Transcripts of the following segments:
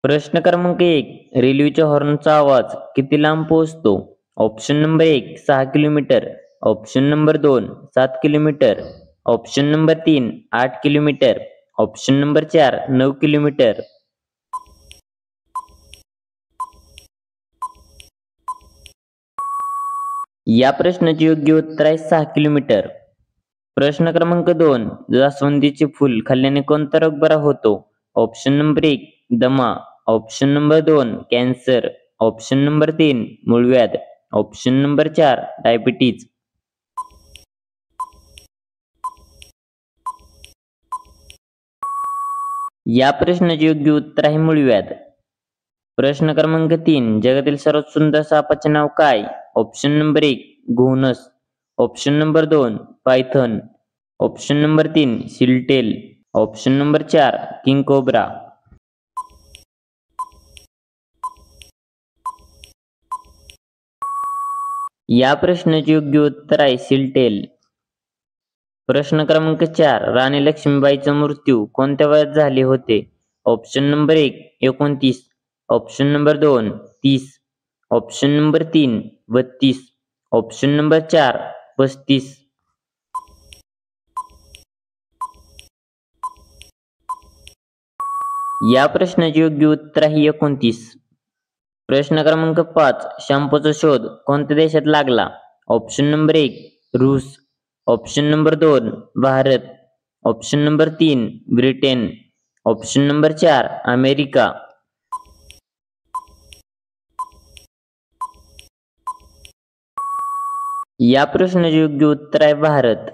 प्रश्न क्रमांक 1. रेल्वेच्या हॉर्नचा आवाज किती लांब पोहोचतो? Option number 1 6 kilometre, option number 2 7 kilometre, option number 3 8 kilometre, option number 4 9 kilometre. या प्रश्नाचे योग्य उत्तर आहे 6 किलोमीटर. प्रश्न क्रमांक 2. जास्वंदीचे फूल खाल्ल्याने कोणता रोग बरा होतो? ऑप्शन नंबर 1 दमा, option number 2 cancer, option number 3 मूळव्याध, ऑप्शन नंबर 4 डायबिटीज. या प्रश्नाचे योग्य उत्तर आहे मूळव्याध. प्रश्न क्रमांक 3. जगातील सर्वात सुंदर सापाचे नाव काय? ऑप्शन नंबर 1 घोणस, option number 2 python, option number 3 सिलटेल, ऑप्शन नंबर 4 किंग कोब्रा. या प्रश्नाचे योग्य उत्तर आहे सिलटेल. प्रश्न क्रमांक 4. राणी लक्ष्मीबाईचा मृत्यू कोणत्या वयात झाले होते? Option number 1 29, option number 2 30, option number 3 32, option number 4 35. या प्रश्नाचे योग्य उत्तर आहे 29. प्रश्न क्रमांक 5. शॅम्पूचा शोध कोणत्या देशात लागला? ऑप्शन नंबर 1 रूस, option number 2 Bharat, option number 3 Britain, option number 4 America. या प्रश्नाचे योग्य उत्तर आहे भारत.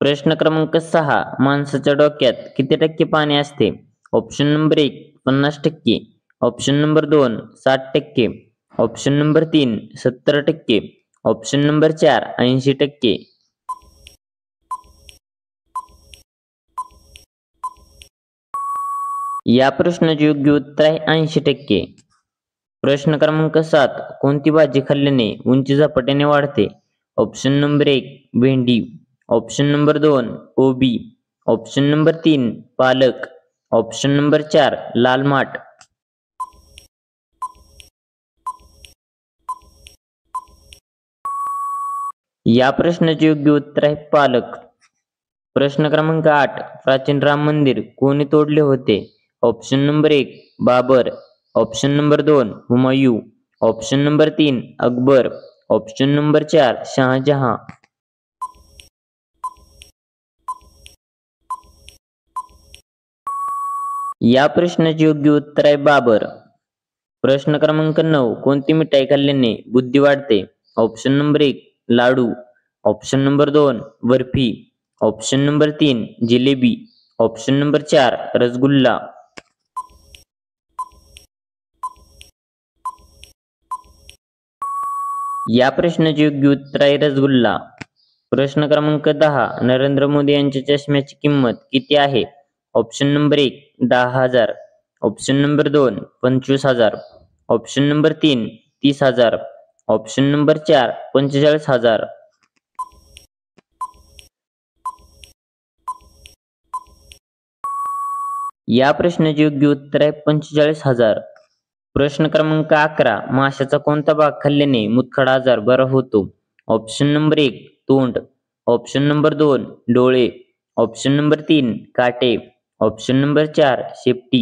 प्रश्न क्रमांक 6. माणसाच्या डोक्यात किती टक्के पाणी असते? Option number 1 50%, option number 2 60%, option number 3 70%, option number 4 80%. या प्रश्नाचे योग्य उत्तर आहे 80%. प्रश्न क्रमांक 7. कोणती भाजी खाल्ल्याने उंची झपाट्याने वाढते? ऑप्शन नंबर 1 भेंडी, ऑप्शन नंबर 2 कोबी, ऑप्शन नंबर 3 पालक, ऑप्शन नंबर 4 लाल माठ. या प्रश्नाचे योग्य उत्तर आहे पालक. प्रश्न क्रमांक 8. प्राचीन राम मंदिर कोणी तोडले होते? Option number 1 Babur, option number 2 Humayun, option number 3 Akbar, option number 4 Shahjahan. या प्रश्नाचे योग्य उत्तर आहे बाबर. प्रश्न क्रमांक 9. कोणती मिठाई खाल्ल्याने बुद्धी वाढते? Option number 1 laddu, option number 2 barfi, option number 3 jalebi, option number 4 rasgulla. या प्रश्नाचे योग्य उत्तर आहे रसगुल्ला. प्रश्न क्रमांक 10. नरेंद्र मोदी यांच्या चष्म्याची किंमत किती आहे? Option number 1 10,000, option number 2 25,000, option number 3 30,000, option number 4 45,000. या प्रश्नाचे योग्य उत्तर आहे 45,000. प्रश्न क्रमांक 11. माशाचा कोणता भाग खाल्ल्याने मुतखडा आजार बरा होतो? ऑप्शन नंबर 1 तोंड, ऑप्शन नंबर 2 डोळे, ऑप्शन नंबर 3 काटे, ऑप्शन नंबर 4 शेपटी.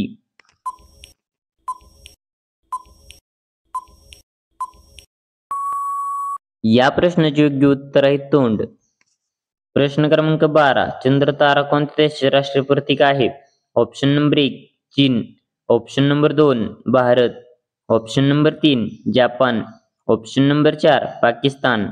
या प्रश्नाचे योग्य उत्तर आहे तोंड. प्रश्न क्रमांक 12. चंद्र तारा कोणत्या देशाचे राष्ट्रीय प्रतीक आहे? ऑप्शन नंबर 1 चीन, option number 2 Bharat, option number 3 Japan, option number 4 Pakistan.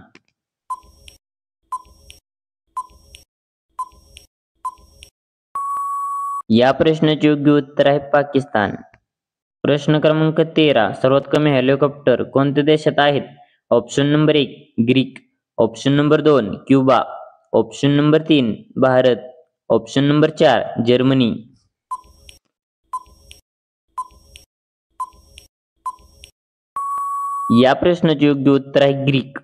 या प्रश्नाचे योग्य उत्तर आहे पाकिस्तान. प्रश्न क्रमांक 13. सर्वात कमी हेलिकॉप्टर कोणत्या देशात आहेत? Option number 1 Greek, option number 2 Cuba, option number 3 Bharat, option number 4 Germany. या प्रश्नाचे योग्य उत्तर आहे ग्रीक.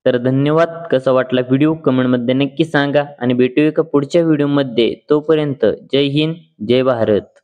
तर धन्यवाद. कसा वाटला व्हिडिओ कमेंटमध्ये नक्की सांगा आणि भेटूया एका पुढच्या व्हिडिओमध्ये. तोपर्यंत जय हिंद, जय भारत.